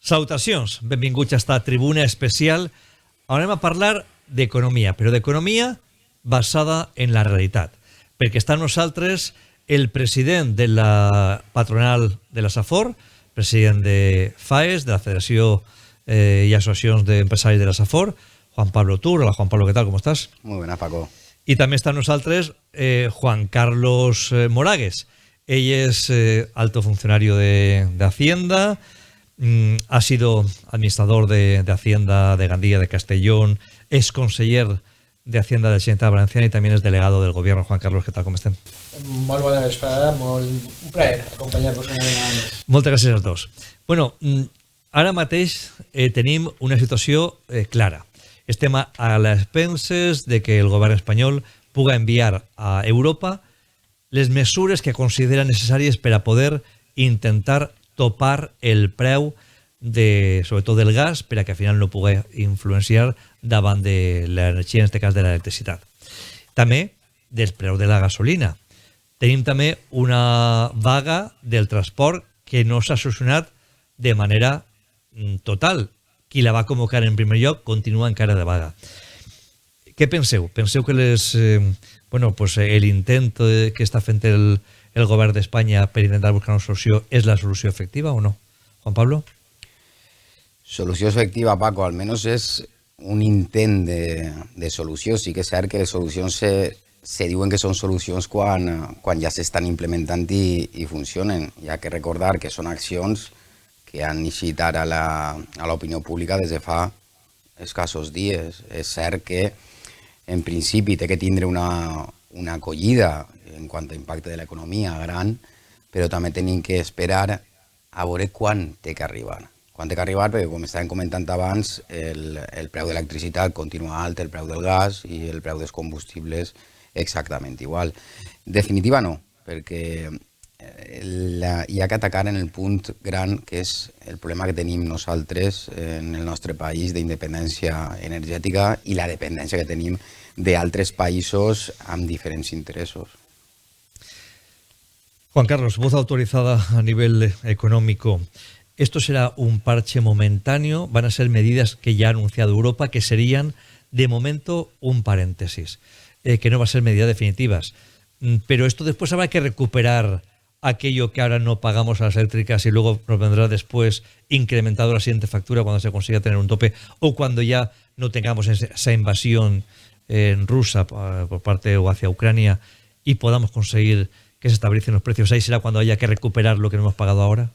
Salutacions, benvinguts a esta tribuna especial. Ara anem a parlar d'economia, però d'economia basada en la realitat, perquè està amb nosaltres el president de la patronal de la Safor, president de FAES, de la Federació y Asociacions d'Empresaris de la Safor, Juan Pablo Tur. Hola Juan Pablo, ¿qué tal? ¿Cómo estás? Muy buena, Paco. Y también está amb nosaltres Juan Carlos Moragues. Ell es alto funcionario de Hacienda, ha sido administrador de Hacienda de Gandía, de Castellón, es conseller de Hacienda de la Generalitat Valenciana y también es delegado del gobierno. Juan Carlos, ¿qué tal? ¿Cómo estem? Molt bona vesprada, un plaer acompanyar-vos una vegada més. Moltes gràcies als dos. Bueno, ara mateix tenim una situació clara. Estem a les penses de que el govern espanyol puga enviar a Europa les mesures que considera necessàries per a poder intentar topar el preu sobretot del gas, per a que al final no pugui influenciar davant de l'energia, en aquest cas de l'electricitat. També del preu de la gasolina. Tenim també una vaga del transport que no s'ha solucionat de manera total. Qui la va convocar en primer lloc continua encara de vaga. Què penseu? Penseu que l'intent que està fent el govern d'Espanya per intentar buscar una solució és la solució efectiva o no? Juan Pablo? Solució efectiva, Paco, almenys és un intent de solució. Sí que és cert que les solucions se diuen que són solucions quan ja s'estan implementant i funcionen. Hi ha que recordar que són accions que han eixit ara a l'opinió pública des de fa escassos dies. És cert que en principi té que tindre una acollida en quant a impacte de l'economia gran, però també tenim que esperar a veure quan té que arribar. Quan té que arribar, perquè com estàvem comentant abans, el preu de l'electricitat continua alt, el preu del gas i el preu dels combustibles exactament igual. En definitiva no, perquè hi ha que atacar en el punt gran, que és el problema que tenim nosaltres en el nostre país d'independència energètica i la dependència que tenim d'altres països amb diferents interessos. Juan Carlos, voz autorizada a nivel económico. ¿Esto será un parche momentáneo? ¿Van a ser medidas que ya ha anunciado Europa que serían, de momento, un paréntesis? Que no va a ser medidas definitivas. Pero esto después habrá que recuperar aquello que ahora no pagamos a las eléctricas y luego nos vendrá después incrementado la siguiente factura cuando se consiga tener un tope o cuando ya no tengamos esa invasión rusa por parte o hacia Ucrania y podamos conseguir que se estabilicen los precios. Ahí será cuando haya que recuperar lo que no hemos pagado ahora.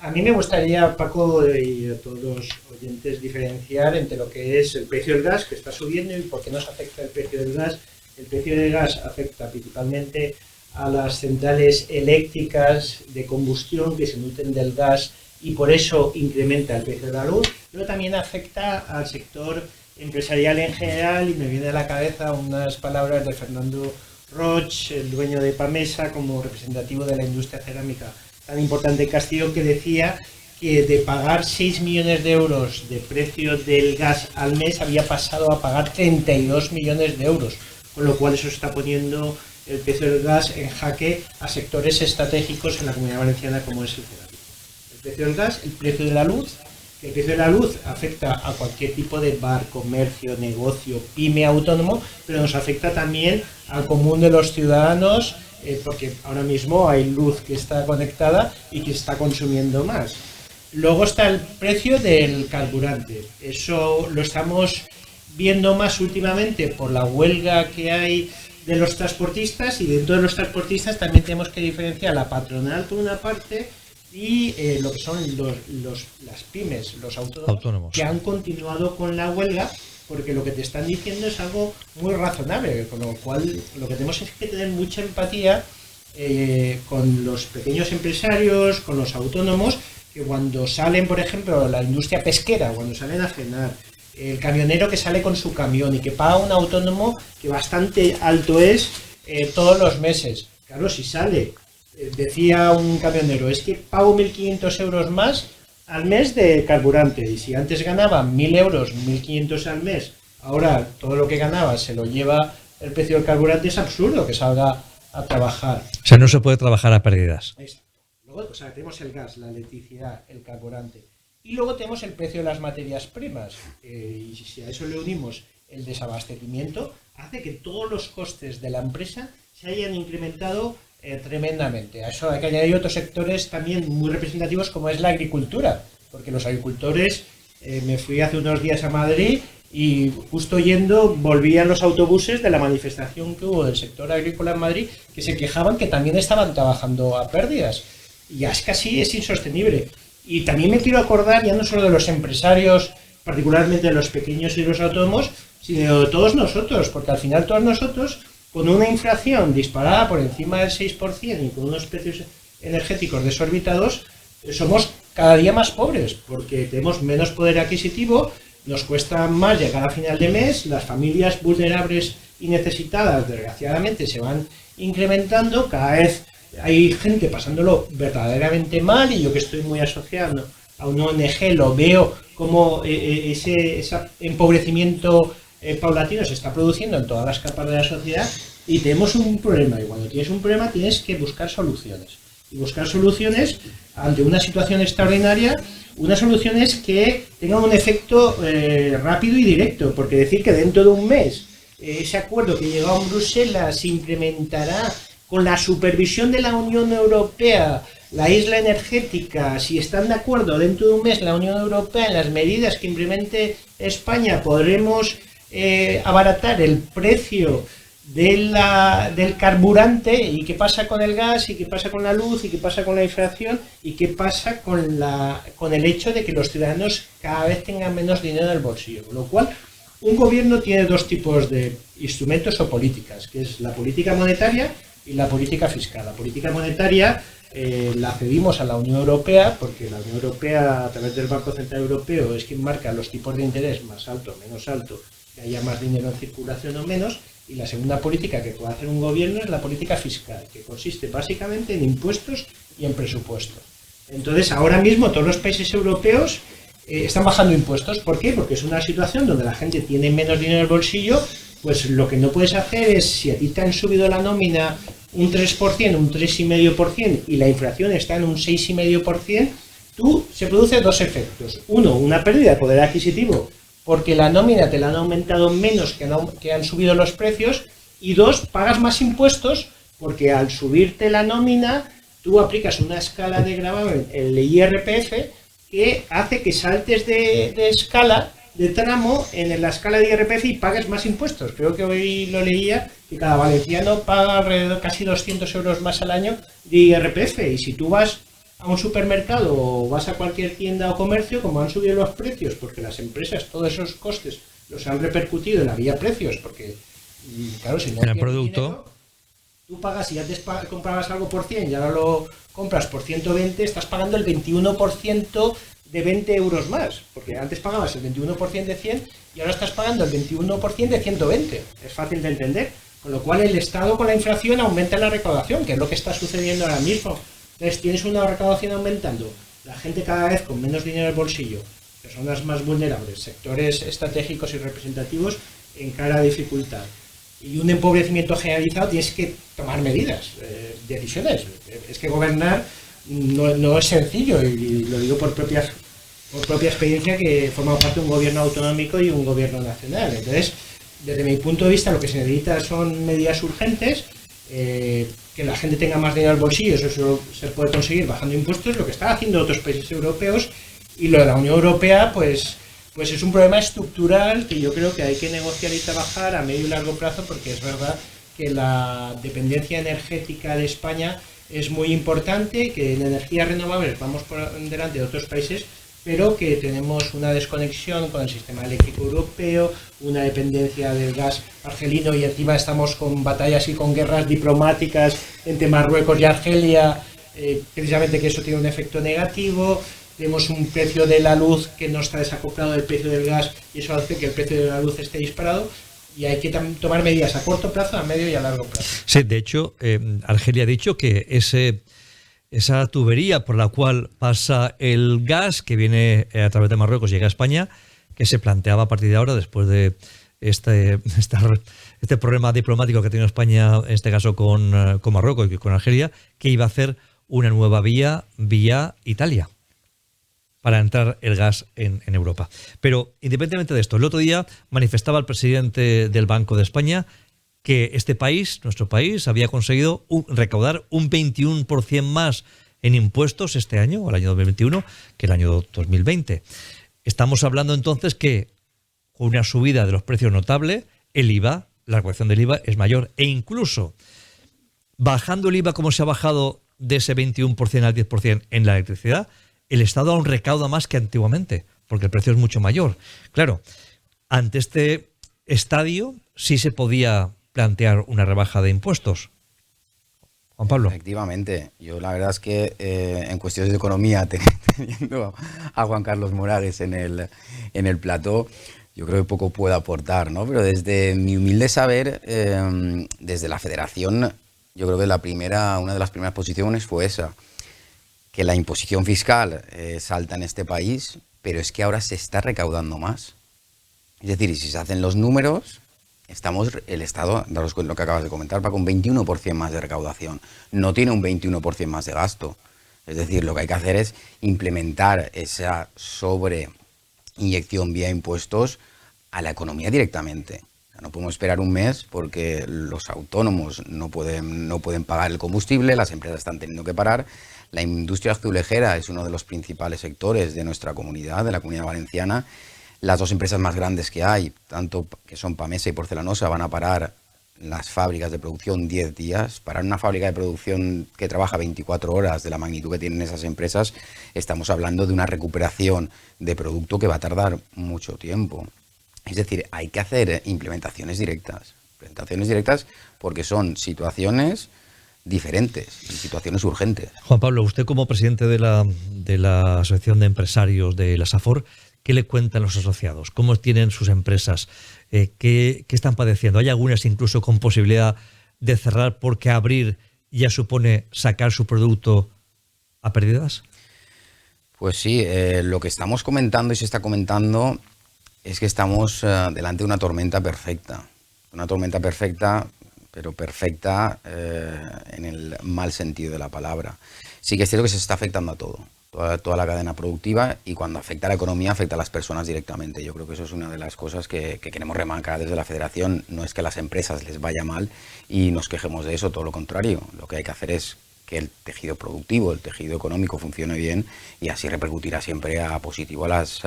A mí me gustaría, Paco, y a todos los oyentes, diferenciar entre lo que es el precio del gas, que está subiendo, y por qué nos afecta el precio del gas. El precio del gas afecta principalmente a las centrales eléctricas de combustión que se nutren del gas y por eso incrementa el precio de la luz, pero también afecta al sector empresarial en general, y me viene a la cabeza unas palabras de Fernando Roig, el dueño de Pamesa, como representativo de la industria cerámica tan importante en Castellón, que decía que de pagar 6 millones de euros de precio del gas al mes había pasado a pagar 32 millones de euros, con lo cual eso está poniendo el precio del gas en jaque a sectores estratégicos en la Comunidad Valenciana como es el cerámico. El precio del gas, el precio de la luz. El precio de la luz afecta a cualquier tipo de bar, comercio, negocio, pyme, autónomo, pero nos afecta también al común de los ciudadanos, porque ahora mismo hay luz que está conectada y que está consumiendo más. Luego está el precio del carburante. Eso lo estamos viendo más últimamente por la huelga que hay de los transportistas, y dentro de los transportistas también tenemos que diferenciar la patronal por una parte y lo que son las pymes, los autónomos, que han continuado con la huelga, porque lo que te están diciendo es algo muy razonable, con lo cual lo que tenemos es que tener mucha empatía con los pequeños empresarios, con los autónomos, que cuando salen, por ejemplo, la industria pesquera, cuando salen a cenar, el camionero que sale con su camión y que paga un autónomo que bastante alto es todos los meses. Claro, si sale, decía un camionero, es que pago 1.500 euros más al mes de carburante, y si antes ganaba 1.000 euros, 1.500 al mes, ahora todo lo que ganaba se lo lleva el precio del carburante. Es absurdo que salga a trabajar. O sea, no se puede trabajar a pérdidas. Luego, tenemos el gas, la electricidad, el carburante. Y luego tenemos el precio de las materias primas. Y si a eso le unimos el desabastecimiento, hace que todos los costes de la empresa se hayan incrementado tremendamente. A eso hay que añadir otros sectores también muy representativos, como es la agricultura, porque los agricultores, me fui hace unos días a Madrid y justo yendo volvían los autobuses de la manifestación que hubo del sector agrícola en Madrid, que se quejaban que también estaban trabajando a pérdidas. Y ya es casi es insostenible. Y también me quiero acordar ya no solo de los empresarios, particularmente de los pequeños y los autónomos, sino de todos nosotros, porque al final todos nosotros, con una inflación disparada por encima del 6% y con unos precios energéticos desorbitados, somos cada día más pobres, porque tenemos menos poder adquisitivo, nos cuesta más llegar a final de mes, las familias vulnerables y necesitadas, desgraciadamente, se van incrementando, cada vez hay gente pasándolo verdaderamente mal, y yo que estoy muy asociado a una ONG lo veo como ese empobrecimiento paulatino se está produciendo en todas las capas de la sociedad, y tenemos un problema, y cuando tienes un problema tienes que buscar soluciones. Y buscar soluciones ante una situación extraordinaria, unas soluciones que tengan un efecto rápido y directo, porque decir que dentro de un mes ese acuerdo que llegó en Bruselas se implementará con la supervisión de la Unión Europea, la isla energética, si están de acuerdo dentro de un mes la Unión Europea en las medidas que implemente España, podremos abaratar el precio del carburante, y qué pasa con el gas, y qué pasa con la luz, y qué pasa con la inflación, y qué pasa con el hecho de que los ciudadanos cada vez tengan menos dinero en el bolsillo. Con lo cual, un gobierno tiene dos tipos de instrumentos o políticas, que es la política monetaria y la política fiscal. La política monetaria la cedimos a la Unión Europea, porque la Unión Europea, a través del Banco Central Europeo, es quien marca los tipos de interés más alto o menos alto, que haya más dinero en circulación o menos. Y la segunda política que puede hacer un gobierno es la política fiscal, que consiste básicamente en impuestos y en presupuesto. Entonces, ahora mismo todos los países europeos están bajando impuestos. ¿Por qué? Porque es una situación donde la gente tiene menos dinero en el bolsillo. Pues lo que no puedes hacer es, si a ti te han subido la nómina un 3%, un 3,5%, y la inflación está en un 6,5%, se produce dos efectos. Uno, una pérdida de poder adquisitivo, porque la nómina te la han aumentado menos que han subido los precios, y dos, pagas más impuestos, porque al subirte la nómina, tú aplicas una escala de gravamen, el IRPF, que hace que saltes de escala, de tramo, en la escala de IRPF, y pagues más impuestos. Creo que hoy lo leía, que cada valenciano paga alrededor de casi 200 euros más al año de IRPF, y si tú vas a un supermercado o vas a cualquier tienda o comercio, como han subido los precios, porque las empresas todos esos costes los han repercutido en la vía precios, porque claro, si no en el producto dinero, tú pagas, si antes comprabas algo por 100 y ahora lo compras por 120, estás pagando el 21% de 20 euros más, porque antes pagabas el 21% de 100 y ahora estás pagando el 21% de 120. Es fácil de entender, con lo cual el Estado con la inflación aumenta la recaudación, que es lo que está sucediendo ahora mismo. Entonces tienes una recaudación aumentando, la gente cada vez con menos dinero en el bolsillo, personas más vulnerables, sectores estratégicos y representativos en clara dificultad, y un empobrecimiento generalizado. Tienes que tomar medidas, decisiones. Es que gobernar no es sencillo, y lo digo por propia experiencia, que forma parte de un gobierno autonómico y un gobierno nacional. Entonces, desde mi punto de vista, lo que se necesita son medidas urgentes, que la gente tenga más dinero al bolsillo. Eso se puede conseguir bajando impuestos, lo que están haciendo otros países europeos, y lo de la Unión Europea, pues es un problema estructural que yo creo que hay que negociar y trabajar a medio y largo plazo, porque es verdad que la dependencia energética de España es muy importante, que en energías renovables vamos por delante de otros países, pero que tenemos una desconexión con el sistema eléctrico europeo, una dependencia del gas argelino, y encima estamos con batallas y con guerras diplomáticas entre Marruecos y Argelia, precisamente que eso tiene un efecto negativo. Tenemos un precio de la luz que no está desacoplado del precio del gas, y eso hace que el precio de la luz esté disparado, y hay que tomar medidas a corto plazo, a medio y a largo plazo. Sí, de hecho, Argelia ha dicho que esa tubería por la cual pasa el gas que viene a través de Marruecos y llega a España, que se planteaba a partir de ahora, después de este problema diplomático que ha tenido España, en este caso con Marruecos y con Argelia, que iba a hacer una nueva vía Italia, para entrar el gas en Europa. Pero independientemente de esto, el otro día manifestaba el presidente del Banco de España que este país, nuestro país, había conseguido recaudar un 21% más en impuestos este año, o el año 2021, que el año 2020. Estamos hablando entonces que con una subida de los precios notable, el IVA, la recaudación del IVA es mayor, e incluso bajando el IVA como se ha bajado de ese 21% al 10% en la electricidad, el Estado aún recauda más que antiguamente, porque el precio es mucho mayor. Claro, ante este estadio sí se podía plantear una rebaja de impuestos. Juan Pablo. Efectivamente, yo la verdad es que en cuestiones de economía, teniendo a Juan Carlos Moragues en el plató, yo creo que poco puedo aportar, ¿no? Pero desde mi humilde saber, desde la Federación, yo creo que una de las primeras posiciones fue esa, que la imposición fiscal es alta en este país, pero es que ahora se está recaudando más. Es decir, si se hacen los números, el Estado, daros cuenta lo que acabas de comentar, va con 21% más de recaudación, no tiene un 21% más de gasto. Es decir, lo que hay que hacer es implementar esa sobreinyección vía impuestos a la economía directamente. No podemos esperar un mes porque los autónomos no pueden pagar el combustible, las empresas están teniendo que parar. La industria azulejera es uno de los principales sectores de nuestra comunidad, de la Comunidad Valenciana. Las dos empresas más grandes que hay, tanto que son Pamesa y Porcelanosa, van a parar las fábricas de producción 10 días. Parar una fábrica de producción que trabaja 24 horas de la magnitud que tienen esas empresas, estamos hablando de una recuperación de producto que va a tardar mucho tiempo. Es decir, hay que hacer implementaciones directas porque son situaciones diferentes, situaciones urgentes. Juan Pablo, usted como presidente de la Asociación de Empresarios de la SAFOR, ¿qué le cuentan los asociados? ¿Cómo tienen sus empresas? ¿Qué están padeciendo? ¿Hay algunas incluso con posibilidad de cerrar porque abrir ya supone sacar su producto a pérdidas? Pues sí, lo que estamos comentando y se está comentando es que estamos delante de una tormenta perfecta. Una tormenta perfecta, pero perfecta en el mal sentido de la palabra. Sí que es cierto que se está afectando a toda la cadena productiva, y cuando afecta a la economía afecta a las personas directamente. Yo creo que eso es una de las cosas que queremos remarcar desde la Federación. No es que a las empresas les vaya mal y nos quejemos de eso, todo lo contrario. Lo que hay que hacer es que el tejido productivo, el tejido económico funcione bien, y así repercutirá siempre a positivo a las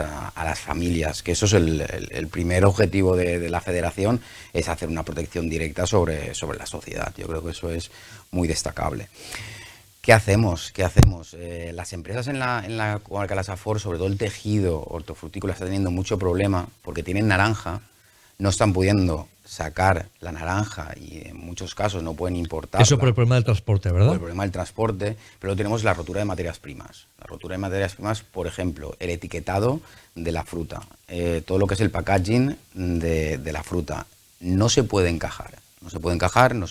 familias, que eso es el primer objetivo de la Federación, es hacer una protección directa sobre la sociedad. Yo creo que eso es muy destacable. ¿Qué hacemos? Las empresas en la comarca de la SAFOR, sobre todo el tejido hortofrutícola, está teniendo mucho problema porque tienen naranja, no están pudiendo sacar la naranja y en muchos casos no pueden importarla. Eso por el problema del transporte, ¿verdad? Por el problema del transporte, pero tenemos la rotura de materias primas. La rotura de materias primas, por ejemplo, el etiquetado de la fruta, todo lo que es el packaging de la fruta, no se puede encajar, no se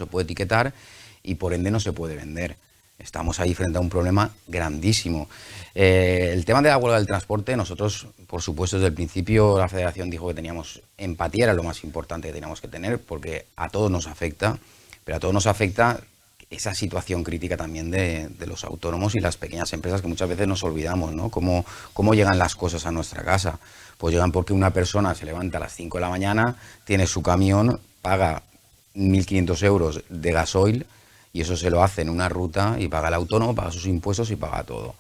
puede etiquetar y por ende no se puede vender. Estamos ahí frente a un problema grandísimo. El tema de la huelga del transporte, nosotros, por supuesto, desde el principio la Federación dijo que teníamos empatía, era lo más importante que teníamos que tener, porque a todos nos afecta, pero a todos nos afecta esa situación crítica también de los autónomos y las pequeñas empresas, que muchas veces nos olvidamos, ¿no? ¿Cómo llegan las cosas a nuestra casa? Pues llegan porque una persona se levanta a las 5 de la mañana, tiene su camión, paga 1.500 euros de gasoil, y eso se lo hace en una ruta y paga el autónomo, paga sus impuestos y paga todo.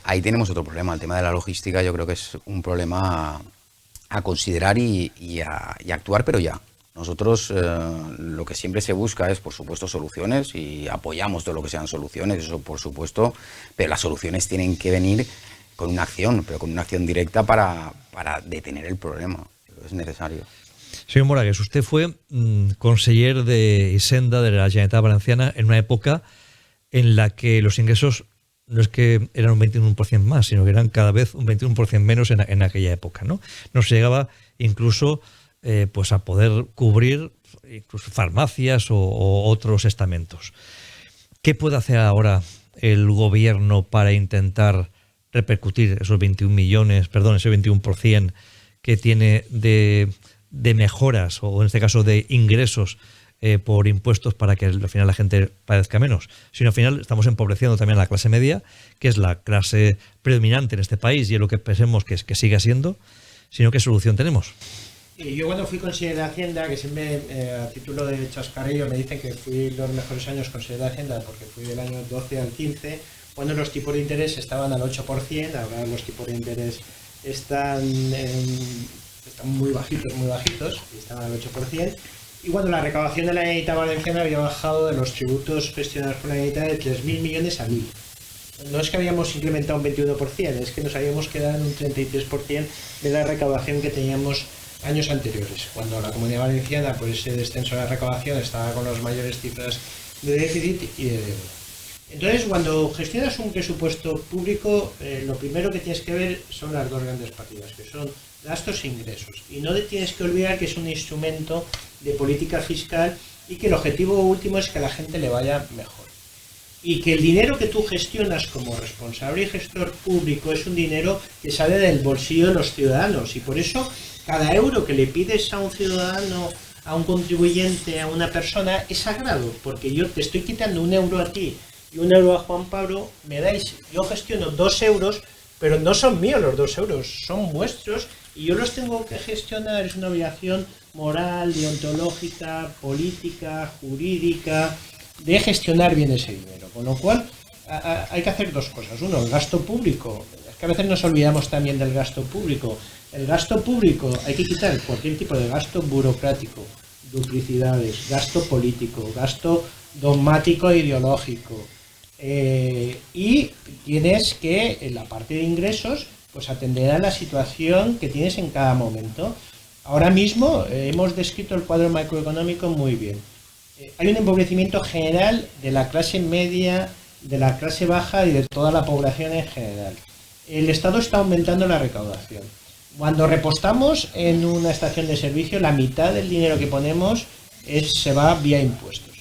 Ahí tenemos otro problema. El tema de la logística yo creo que es un problema a considerar y a actuar, pero ya. Nosotros lo que siempre se busca es, por supuesto, soluciones, y apoyamos todo lo que sean soluciones, eso por supuesto, pero las soluciones tienen que venir con una acción, pero con una acción directa para detener el problema. Es necesario. Señor Moragues, usted fue conseller de Hisenda de la Generalitat Valenciana en una época en la que los ingresos no es que eran un 21% más, sino que eran cada vez un 21% menos en aquella época, ¿no? No se llegaba incluso pues a poder cubrir incluso farmacias o otros estamentos. ¿Qué puede hacer ahora el gobierno para intentar repercutir esos 21% que tiene de mejoras, o en este caso de ingresos por impuestos para que al final la gente padezca menos, sino al final estamos empobreciendo también a la clase media, que es la clase predominante en este país y es lo que pensemos que siga siendo, sino qué solución tenemos. Y yo cuando fui consejero de Hacienda, que siempre a título de chascarrillo me dicen que fui los mejores años consejero de Hacienda porque fui del año 12 al 15, cuando los tipos de interés estaban al 8%, ahora los tipos de interés están muy bajitos, y estaban al 8%, y cuando la recaudación de la Generalitat Valenciana había bajado de los tributos gestionados por la Generalitat de 3.000 millones a 1.000. No es que habíamos incrementado un 21%, es que nos habíamos quedado en un 33% de la recaudación que teníamos años anteriores, cuando la Comunidad Valenciana, por ese descenso de la recaudación, estaba con las mayores cifras de déficit y de deuda. Entonces, cuando gestionas un presupuesto público, lo primero que tienes que ver son las dos grandes partidas, que son gastos e ingresos. Y no tienes que olvidar que es un instrumento de política fiscal y que el objetivo último es que a la gente le vaya mejor. Y que el dinero que tú gestionas como responsable y gestor público es un dinero que sale del bolsillo de los ciudadanos. Y por eso, cada euro que le pides a un ciudadano, a un contribuyente, a una persona, es sagrado. Porque yo te estoy quitando un euro a ti y un euro a Juan Pablo, yo gestiono 2 euros, pero no son míos los 2 euros, son vuestros y yo los tengo que gestionar. Es una obligación moral, deontológica, política, jurídica, de gestionar bien ese dinero. Con lo cual, hay que hacer dos cosas. Uno, el gasto público. Es que a veces nos olvidamos también del gasto público. El gasto público, hay que quitar cualquier tipo de gasto burocrático, duplicidades, gasto político, gasto dogmático e ideológico. Y tienes que, en la parte de ingresos, pues atender a la situación que tienes en cada momento. Ahora mismo hemos descrito el cuadro macroeconómico muy bien. Hay un empobrecimiento general de la clase media, de la clase baja y de toda la población en general. El Estado está aumentando la recaudación. Cuando repostamos en una estación de servicio, la mitad del dinero que ponemos se va vía impuestos.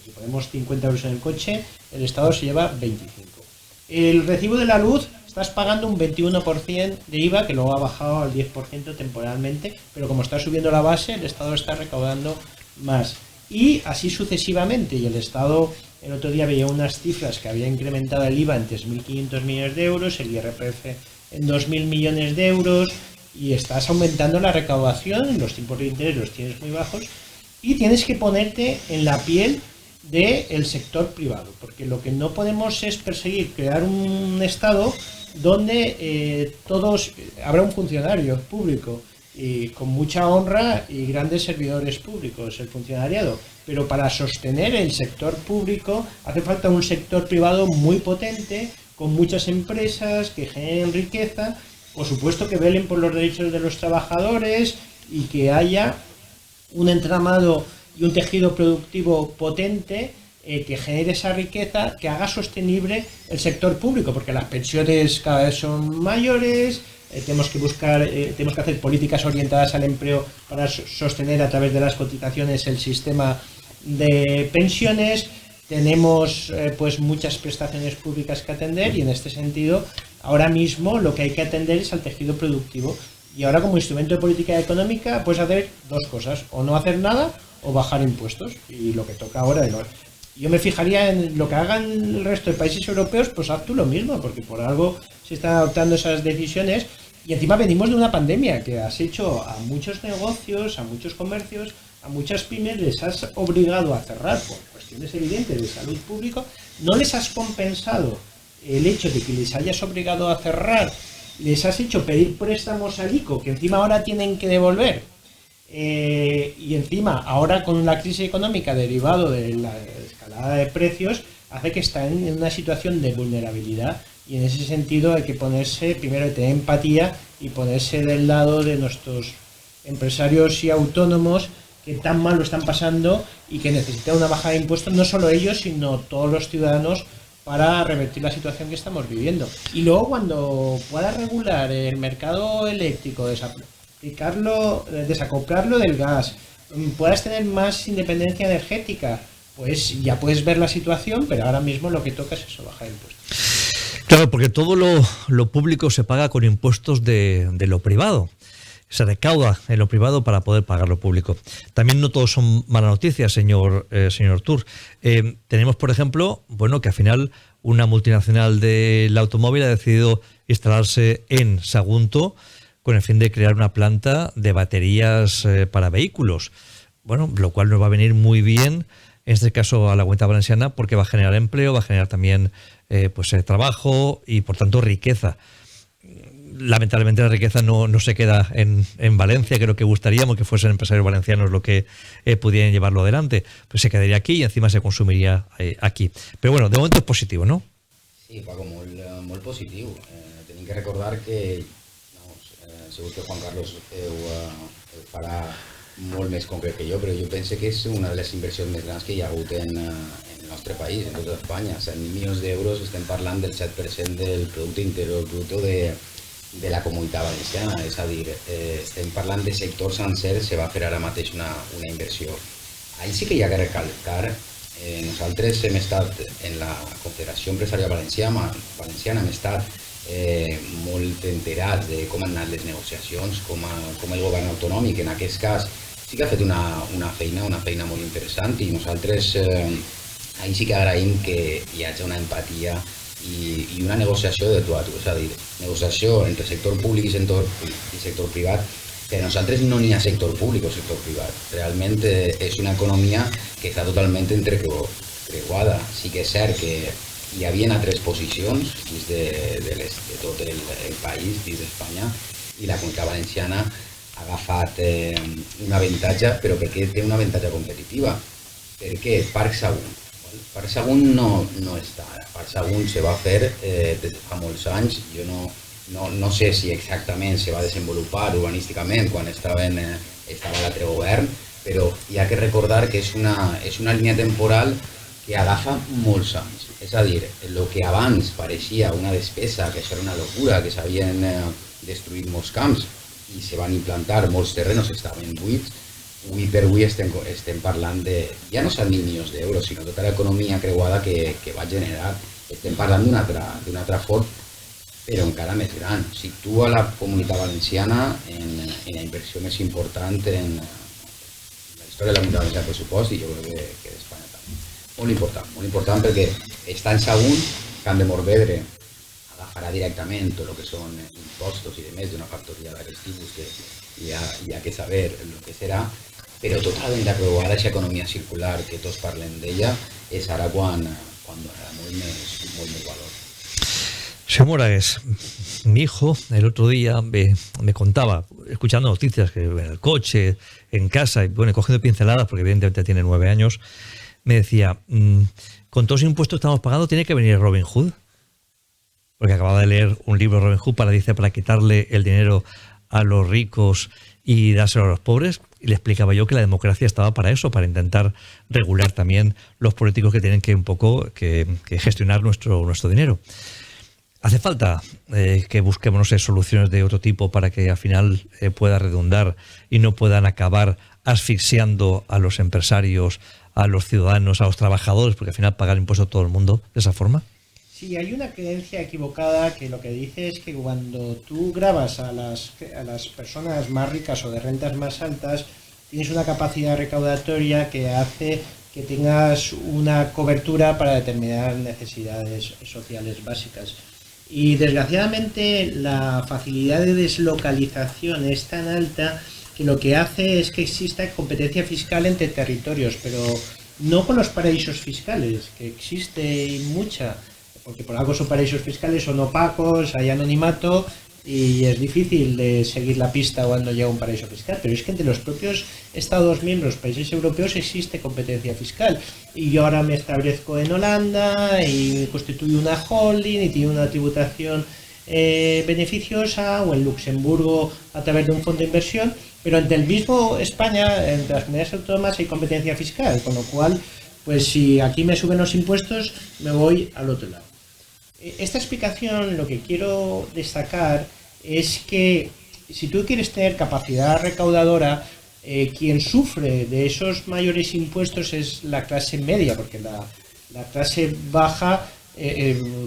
Si ponemos 50 euros en el coche, el Estado se lleva 25. El recibo de la luz, estás pagando un 21% de IVA, que luego ha bajado al 10% temporalmente, pero como está subiendo la base, el Estado está recaudando más. Y así sucesivamente, y el Estado, el otro día veía unas cifras que había incrementado el IVA en 3.500 millones de euros, el IRPF en 2.000 millones de euros, y estás aumentando la recaudación, los tipos de interés los tienes muy bajos, y tienes que ponerte en la piel del sector privado, porque lo que no podemos es crear un Estado donde habrá un funcionario público y con mucha honra y grandes servidores públicos, el funcionariado, pero para sostener el sector público hace falta un sector privado muy potente, con muchas empresas que generen riqueza, por supuesto que velen por los derechos de los trabajadores y que haya un entramado y un tejido productivo potente que genere esa riqueza, que haga sostenible el sector público, porque las pensiones cada vez son mayores, tenemos que hacer políticas orientadas al empleo para sostener a través de las cotizaciones el sistema de pensiones, tenemos pues muchas prestaciones públicas que atender y en este sentido ahora mismo lo que hay que atender es al tejido productivo. Y ahora como instrumento de política económica puedes hacer dos cosas, o no hacer nada o bajar impuestos. Y lo que toca ahora, yo me fijaría en lo que hagan el resto de países europeos, pues haz tú lo mismo, porque por algo se están adoptando esas decisiones. Y encima venimos de una pandemia que has hecho a muchos negocios, a muchos comercios, a muchas pymes, les has obligado a cerrar por cuestiones evidentes de salud pública, no les has compensado el hecho de que les hayas obligado a cerrar, les has hecho pedir préstamos al ICO, que encima ahora tienen que devolver, y encima ahora con la crisis económica derivado de la escalada de precios, hace que estén en una situación de vulnerabilidad, y en ese sentido hay que ponerse, primero tener empatía y ponerse del lado de nuestros empresarios y autónomos que tan mal lo están pasando y que necesitan una baja de impuestos, no solo ellos, sino todos los ciudadanos, para revertir la situación que estamos viviendo. Y luego cuando pueda regular el mercado eléctrico, desacoplarlo del gas, puedas tener más independencia energética, pues ya puedes ver la situación, pero ahora mismo lo que toca es eso, bajar impuestos. Claro, porque todo lo público se paga con impuestos de lo privado. se recauda en lo privado para poder pagar lo público. También no todos son malas noticias, señor Tur. Tenemos, por ejemplo, bueno, que al final una multinacional del automóvil ha decidido instalarse en Sagunto con el fin de crear una planta de baterías para vehículos. Bueno, lo cual nos va a venir muy bien, en este caso a la Comunidad Valenciana, porque va a generar empleo, va a generar también trabajo y, por tanto, riqueza. Lamentablemente la riqueza no se queda en Valencia, creo que gustaríamos que fuesen empresarios valencianos los que pudieran llevarlo adelante, pues se quedaría aquí y encima se consumiría aquí. Pero bueno, de momento es positivo, ¿no? Sí, Paco, molt positiu. Tenim que recordar que, segur que Juan Carlos ho farà molt més concret que jo, però jo penso que és una de les inversions més grans que hi ha hagut en el nostre país, en tota Espanya. 100.000 milions d'euros, estem parlant del 7% del Producte Interior Bruto de la Comunitat Valenciana, és a dir, estem parlant de sector sencer, se va fer ara mateix una inversió. Ahí sí que hi ha que recalcar, nosaltres hem estat en la Confederació Empresarial Valenciana, hem estat molt enterats de com han anat les negociacions, com el govern autonòmic en aquest cas sí que ha fet una feina molt interessant, i nosaltres ahí sí que agraïm que hi hagi una empatia i una negociació de tu a tu, és a dir, negociació entre sector públic i sector privat. Per nosaltres no n'hi ha sector públic o sector privat, realment és una economia que està totalment entrecreuada. Sí que és cert que hi havia altres posicions dins de tot el país, dins d'Espanya, i la Comunitat Valenciana ha agafat un avantatge, però perquè té una avantatge competitiva. Per què? Parc Sagunt. Parc Sagunt no està. Parc Sagunt se va fer des de fa molts anys. Jo no sé si exactament se va desenvolupar urbanísticament quan estava l'altre govern, però hi ha que recordar que és una línia temporal que agafa molts anys. És a dir, el que abans pareixia una despesa, que això era una locura, que s'havien destruït molts camps i se van implantar molts terrenos que estaven buits, avui per avui estem parlant de, ja no 100.000 milions d'euros, sinó tota l'economia creuada que va generar. Estem parlant d'un altre fort, però encara més gran. Situa la Comunitat Valenciana en la inversió més important en la història de la Comunitat Valenciana de pressupost, i jo crec que d'Espanya també. Molt important perquè està en Sagunt, Camp de Morvedre agafarà directament tot el que són impostos i demés d'una factoria d'aquest tipus que hi ha que saber el que serà, però tota la venda creuada, aquesta economia circular que tots parlem d'ella, és ara quan donarà molt més valor. Señor Moragues, mi hijo el otro día me contaba, escuchando noticias que en el coche, en casa, y bueno, cogiendo pinceladas, porque evidentemente tiene 9 años, me decía, con todos los impuestos que estamos pagando, ¿tiene que venir Robin Hood? Porque acababa de leer un libro de Robin Hood para quitarle el dinero a los ricos y dárselo a los pobres, y le explicaba yo que la democracia estaba para eso, para intentar regular también los políticos que tienen que un poco que gestionar nuestro dinero. ¿Hace falta que busquemos, no sé, soluciones de otro tipo para que al final pueda redundar y no puedan acabar asfixiando a los empresarios, a los ciudadanos, a los trabajadores, porque al final pagar impuestos a todo el mundo de esa forma? Sí, hay una creencia equivocada que lo que dice es que cuando tú grabas a las personas más ricas o de rentas más altas, tienes una capacidad recaudatoria que hace que tengas una cobertura para determinadas necesidades sociales básicas. Y desgraciadamente la facilidad de deslocalización es tan alta que lo que hace es que exista competencia fiscal entre territorios, pero no con los paraísos fiscales, que existe mucha, porque por algo son paraísos fiscales, son opacos, hay anonimato y es difícil de seguir la pista cuando llega un paraíso fiscal, pero es que entre los propios Estados miembros, países europeos, existe competencia fiscal. Y yo ahora me establezco en Holanda y constituyo una holding y tiene una tributación beneficiosa, o en Luxemburgo a través de un fondo de inversión, pero entre el mismo España, entre las comunidades autónomas, hay competencia fiscal, con lo cual, pues si aquí me suben los impuestos, me voy al otro lado. Esta explicación, lo que quiero destacar es que si tú quieres tener capacidad recaudadora, quien sufre de esos mayores impuestos es la clase media, porque la clase baja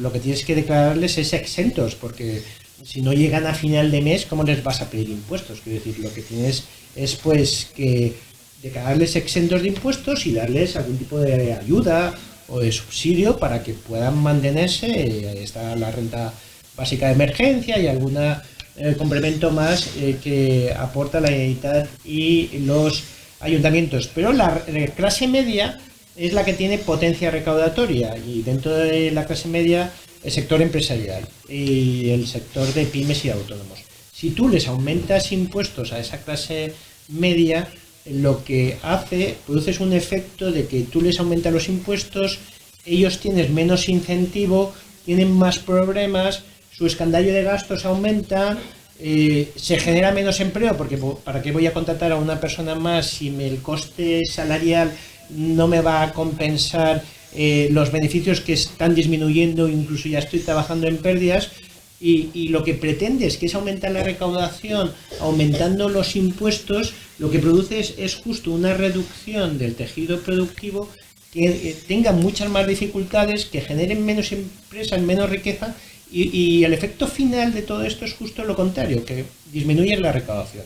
lo que tienes que declararles es exentos, porque si no llegan a final de mes, ¿cómo les vas a pedir impuestos? Quiero decir, lo que tienes es pues que declararles exentos de impuestos y darles algún tipo de ayuda o de subsidio para que puedan mantenerse. Ahí está la renta básica de emergencia y alguna complemento más que aporta la Generalitat y los ayuntamientos. Pero la clase media es la que tiene potencia recaudatoria, y dentro de la clase media el sector empresarial y el sector de pymes y autónomos. Si tú les aumentas impuestos a esa clase media, lo que produces un efecto de que tú les aumentas los impuestos, ellos tienen menos incentivo, tienen más problemas, su escandallo de gastos aumenta, se genera menos empleo, porque ¿para qué voy a contratar a una persona más si el coste salarial no me va a compensar los beneficios que están disminuyendo, incluso ya estoy trabajando en pérdidas? Y lo que pretendes, que es aumentar la recaudación, aumentando los impuestos, lo que produces es justo una reducción del tejido productivo, que tenga muchas más dificultades, que generen menos empresas, menos riqueza, y el efecto final de todo esto es justo lo contrario, que disminuye la recaudación.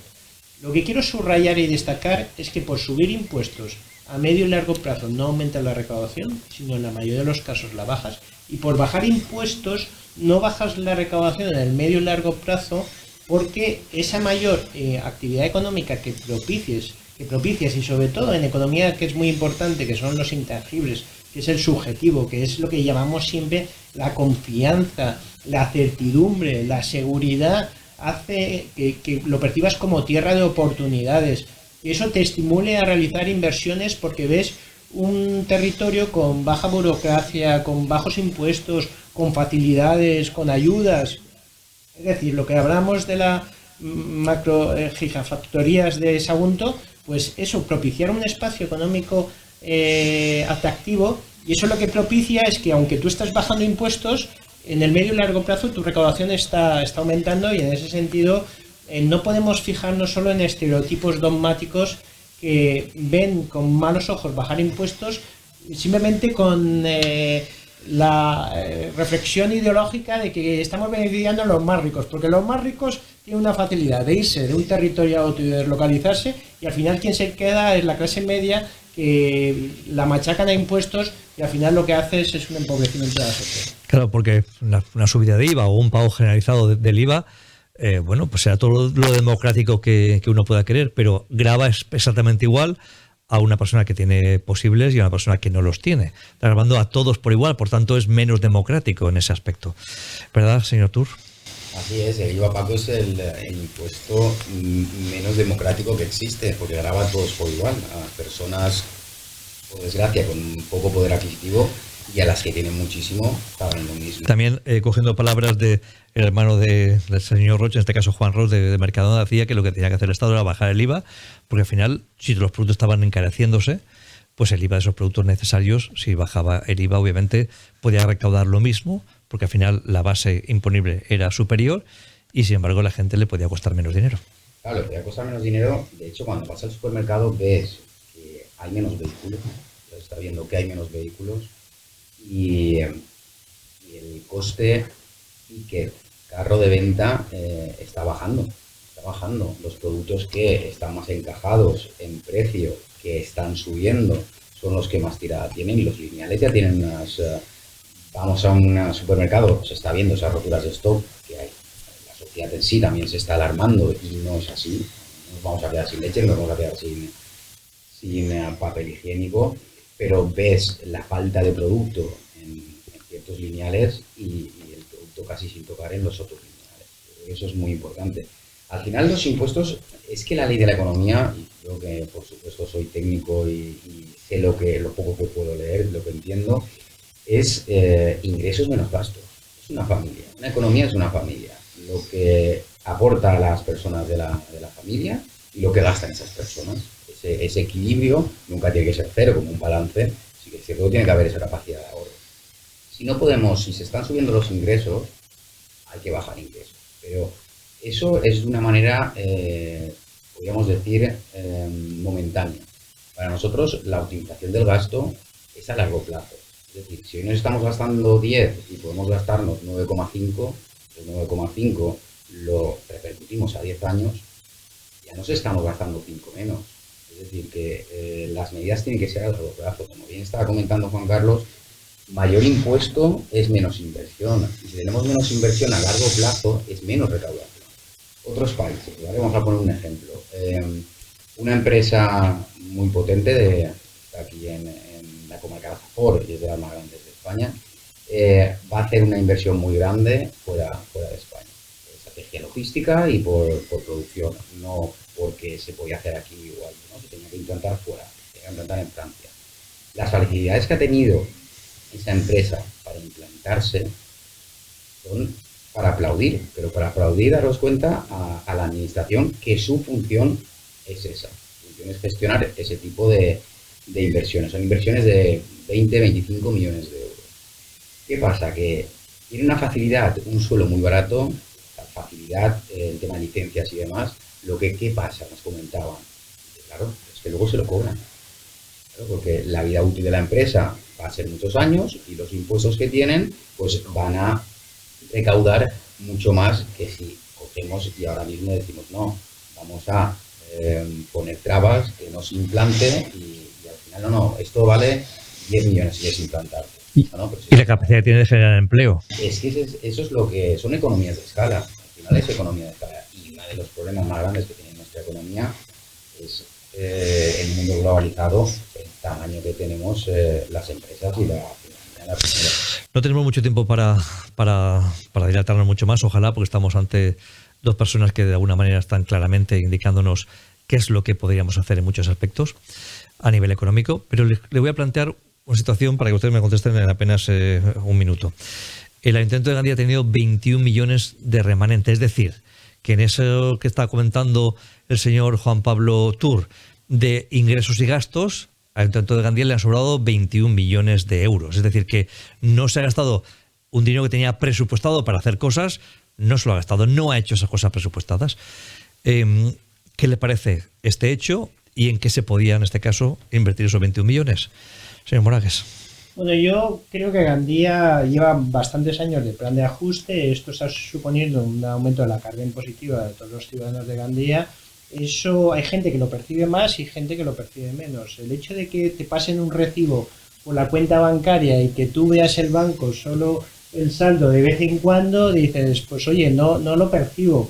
Lo que quiero subrayar y destacar es que por subir impuestos a medio y largo plazo no aumenta la recaudación, sino en la mayoría de los casos la bajas, y por bajar impuestos no bajas la recaudación en el medio y largo plazo, porque esa mayor actividad económica que propicias, y sobre todo en economía, que es muy importante, que son los intangibles, que es el subjetivo, que es lo que llamamos siempre la confianza, la certidumbre, la seguridad, hace que lo percibas como tierra de oportunidades, y eso te estimule a realizar inversiones, porque ves un territorio con baja burocracia, con bajos impuestos, con facilidades, con ayudas. Es decir, lo que hablamos de la macro gigafactorías de Sagunto, pues eso, propiciar un espacio económico atractivo, y eso lo que propicia es que aunque tú estás bajando impuestos, en el medio y largo plazo tu recaudación está aumentando, y en ese sentido no podemos fijarnos solo en estereotipos dogmáticos que ven con malos ojos bajar impuestos, simplemente con la reflexión ideológica de que estamos beneficiando a los más ricos, porque los más ricos tienen una facilidad de irse de un territorio a otro y de deslocalizarse, y al final quien se queda es la clase media, que la machacan a impuestos, y al final lo que haces es un empobrecimiento de la sociedad. Claro, porque una subida de IVA o un pago generalizado del IVA, bueno, pues será todo lo democrático que uno pueda querer, pero grava exactamente igual a una persona que tiene posibles y a una persona que no los tiene. Está grabando a todos por igual, por tanto es menos democrático en ese aspecto. ¿Verdad, señor Tur? Así es, el IVA, Paco, es el impuesto menos democrático que existe, porque grava a todos por igual, a personas, por desgracia, con poco poder adquisitivo, y a las que tienen muchísimo pagan lo mismo. También, cogiendo palabras del hermano del señor Roche, en este caso Juan Ros de Mercadona, decía que lo que tenía que hacer el Estado era bajar el IVA, porque al final, si los productos estaban encareciéndose, pues el IVA de esos productos necesarios, si bajaba el IVA, obviamente podía recaudar lo mismo, porque al final la base imponible era superior, y sin embargo la gente le podía costar menos dinero. Claro, le podía costar menos dinero. De hecho, cuando vas al supermercado ves que hay menos vehículos, está viendo que hay menos vehículos, y el coste y que carro de venta está bajando. Los productos que están más encajados en precio, que están subiendo, son los que más tirada tienen, y los lineales ya tienen unas... vamos a un supermercado, se está viendo esas roturas de stock que hay. La sociedad en sí también se está alarmando, y no es así. Nos vamos a quedar sin leche, nos vamos a quedar sin papel higiénico, pero ves la falta de producto en ciertos lineales y el producto casi sin tocar en los otros lineales. Eso es muy importante. Al final, los impuestos, es que la ley de la economía, y yo que por supuesto soy técnico y sé lo poco que puedo leer, lo que entiendo, es ingresos menos gastos. Es una familia. Una economía es una familia. Lo que aporta a las personas de la familia y lo que gastan esas personas. Ese equilibrio nunca tiene que ser cero, como un balance. Sí que es cierto que tiene que haber esa capacidad de ahorro. Si se están subiendo los ingresos, hay que bajar ingresos. Pero eso es de una manera, podríamos decir, momentánea. Para nosotros, la optimización del gasto es a largo plazo. Es decir, si hoy nos estamos gastando 10 y podemos gastarnos 9,5, el 9,5 lo repercutimos a 10 años, ya nos estamos gastando 5 menos. Es decir, que las medidas tienen que ser a largo plazo. Como bien estaba comentando Juan Carlos, mayor impuesto es menos inversión. Y si tenemos menos inversión a largo plazo, es menos recaudación. Otros países, ¿vale? Vamos a poner un ejemplo. Una empresa muy potente de aquí en la comarca de Azafor, y es de las más grandes de España, va a hacer una inversión muy grande fuera de España. Estrategia logística y por producción, no porque se podía hacer aquí o allí, ¿no? Se tenía que implantar fuera, se tenía que implantar en Francia. Las facilidades que ha tenido esa empresa para implantarse son para aplaudir, pero para aplaudir, daros cuenta a la administración que su función es esa. Su función es gestionar ese tipo de inversiones. Son inversiones de 20, 25 millones de euros. ¿Qué pasa? Que tiene una facilidad, un suelo muy barato, la facilidad, el tema de licencias y demás. ¿Qué pasa? Nos comentaban. Claro, es que luego se lo cobran. Claro, porque la vida útil de la empresa va a ser muchos años y los impuestos que tienen pues van a recaudar mucho más que si cogemos y ahora mismo decimos no, vamos a poner trabas que no se implante y al final no, esto vale 10 millones si es implantarte. ¿No? Y la capacidad que tiene de generar empleo. Es que eso es lo que son economías de escala. Al final es economía de escala. Y uno de los problemas más grandes que tiene nuestra economía es el mundo globalizado, el tamaño que tenemos las empresas y la No tenemos mucho tiempo para dilatarnos mucho más, ojalá, porque estamos ante dos personas que de alguna manera están claramente indicándonos qué es lo que podríamos hacer en muchos aspectos a nivel económico, pero le voy a plantear una situación para que ustedes me contesten en apenas un minuto. El Ayuntamiento de Gandía ha tenido 21 millones de remanente, es decir, que en eso que está comentando el señor Juan Pablo Tur de ingresos y gastos, al Ayuntamiento de Gandía le han sobrado 21 millones de euros. Es decir, que no se ha gastado un dinero que tenía presupuestado para hacer cosas, no se lo ha gastado, no ha hecho esas cosas presupuestadas. ¿Qué le parece este hecho y en qué se podía, en este caso, invertir esos 21 millones? Señor Moragues. Bueno, yo creo que Gandía lleva bastantes años de plan de ajuste. Esto está suponiendo un aumento de la carga impositiva de todos los ciudadanos de Gandía. Eso hay gente que lo percibe más y gente que lo percibe menos. El hecho de que te pasen un recibo por la cuenta bancaria y que tú veas el banco solo el saldo de vez en cuando, dices, pues oye, no lo percibo.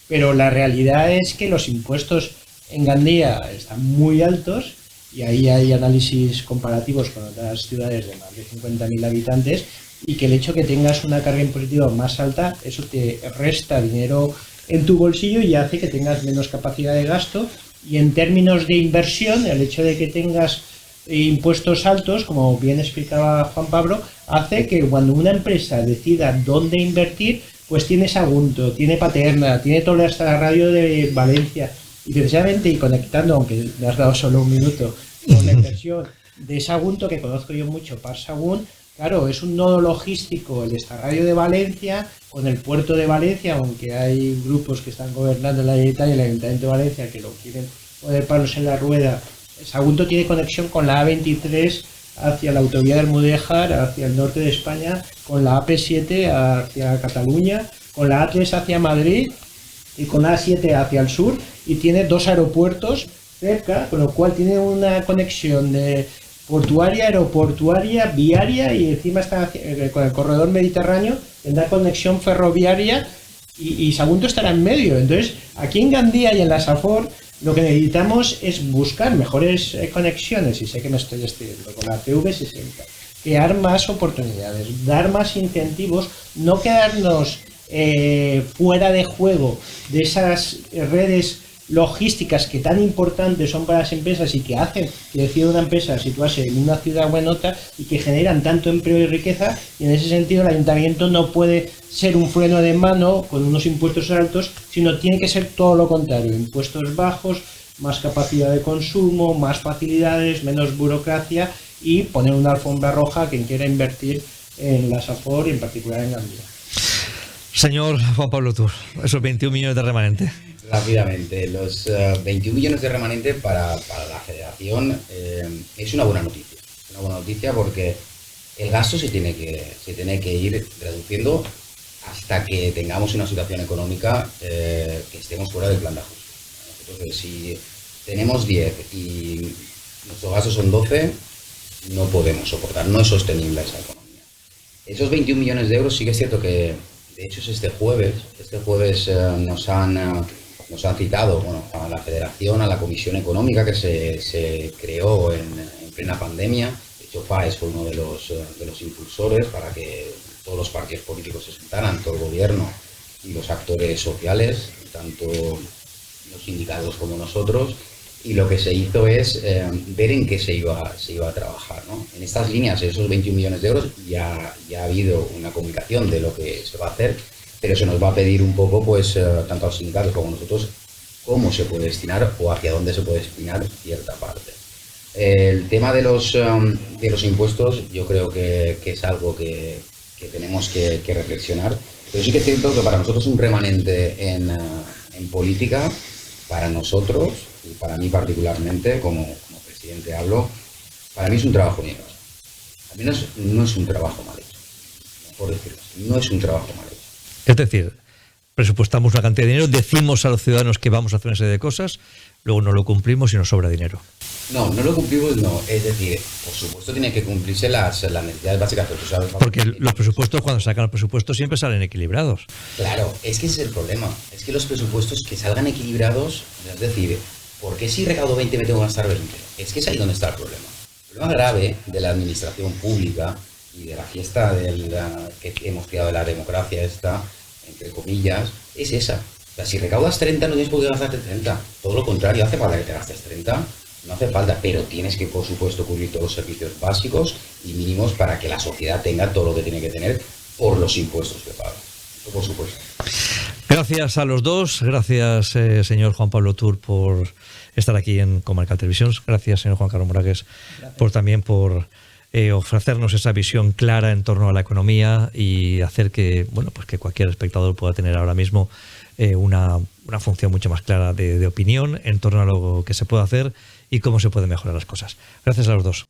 Pero la realidad es que los impuestos en Gandía están muy altos y ahí hay análisis comparativos con otras ciudades de más de 50.000 habitantes y que el hecho que tengas una carga impositiva más alta, eso te resta dinero en tu bolsillo y hace que tengas menos capacidad de gasto. Y en términos de inversión, el hecho de que tengas impuestos altos, como bien explicaba Juan Pablo, hace que cuando una empresa decida dónde invertir, pues tiene Sagunto, tiene Paterna, tiene toda esta radio de Valencia. Y precisamente, y conectando, aunque me has dado solo un minuto, con la inversión de Sagunto, que conozco yo mucho, Par Sagún, claro, es un nodo logístico el Estarradio de Valencia, con el puerto de Valencia, aunque hay grupos que están gobernando la Generalitat y el Ayuntamiento de Valencia que lo quieren poner palos en la rueda. Sagunto tiene conexión con la A23 hacia la autovía del Mudéjar, hacia el norte de España, con la AP7 hacia Cataluña, con la A3 hacia Madrid y con la A7 hacia el sur, y tiene dos aeropuertos cerca, con lo cual tiene una conexión de portuaria, aeroportuaria, viaria, y encima está con el corredor mediterráneo, tendrá conexión ferroviaria y Sagunto estará en medio. Entonces, aquí en Gandía y en la Safor, lo que necesitamos es buscar mejores conexiones, y sé que me estoy extendiendo con la CV60, crear más oportunidades, dar más incentivos, no quedarnos fuera de juego de esas redes logísticas que tan importantes son para las empresas y que hacen que decida una empresa situarse en una ciudad o en otra y que generan tanto empleo y riqueza. Y en ese sentido el ayuntamiento no puede ser un freno de mano con unos impuestos altos, sino tiene que ser todo lo contrario, impuestos bajos, más capacidad de consumo, más facilidades, menos burocracia y poner una alfombra roja a quien quiera invertir en la Safor y en particular en Gandía. Señor Juan Pablo Tur, esos 21 millones de remanente. Rápidamente, los 21 millones de remanente para la federación es una buena noticia. Una buena noticia porque el gasto se tiene que ir reduciendo hasta que tengamos una situación económica que estemos fuera del plan de ajuste. Nosotros, si tenemos 10 y nuestros gastos son 12, no podemos soportar, no es sostenible esa economía. Esos 21 millones de euros sí que es cierto que, de hecho, es este jueves nos han citado, bueno, a la Federación, a la Comisión Económica que se creó en plena pandemia. De hecho, FAES fue uno de los impulsores para que todos los partidos políticos se sentaran, todo el gobierno y los actores sociales, tanto los sindicatos como nosotros, y lo que se hizo es ver en qué se iba a trabajar, ¿no? En estas líneas, esos 21 millones de euros, ya ha habido una comunicación de lo que se va a hacer, pero se nos va a pedir un poco, pues, tanto a los sindicatos como a nosotros, cómo se puede destinar o hacia dónde se puede destinar cierta parte. El tema de los impuestos, yo creo que es algo que tenemos que reflexionar, pero sí que es cierto que para nosotros un remanente en política, para nosotros, y para mí particularmente, como presidente hablo, para mí es un trabajo bien hecho. Al menos no es un trabajo mal hecho, por decirlo así, no es un trabajo mal hecho. Es decir, presupuestamos una cantidad de dinero, decimos a los ciudadanos que vamos a hacer una serie de cosas, luego no lo cumplimos y nos sobra dinero. No lo cumplimos, no. Es decir, por supuesto tienen que cumplirse las necesidades básicas. Pero tú sabes, porque los presupuestos, cuando sacan los presupuestos, siempre salen equilibrados. Claro, es que ese es el problema. Es que los presupuestos que salgan equilibrados, es decir, ¿por qué si recaudo 20 me tengo que gastar 20? Es que es ahí donde está el problema. El problema grave de la administración pública y de la fiesta que hemos creado de la democracia esta, entre comillas, es esa. O sea, si recaudas 30 no tienes por qué gastarte 30. Todo lo contrario, hace falta que te gastes 30. No hace falta, pero tienes que, por supuesto, cubrir todos los servicios básicos y mínimos para que la sociedad tenga todo lo que tiene que tener por los impuestos que paga. Eso, por supuesto. Gracias a los dos. Gracias, señor Juan Pablo Tur, por estar aquí en Comarcal Televisión. Gracias, señor Juan Carlos Moragues, también por ofrecernos esa visión clara en torno a la economía y hacer que, bueno, pues que cualquier espectador pueda tener ahora mismo una función mucho más clara de opinión en torno a lo que se puede hacer y cómo se pueden mejorar las cosas. Gracias a los dos.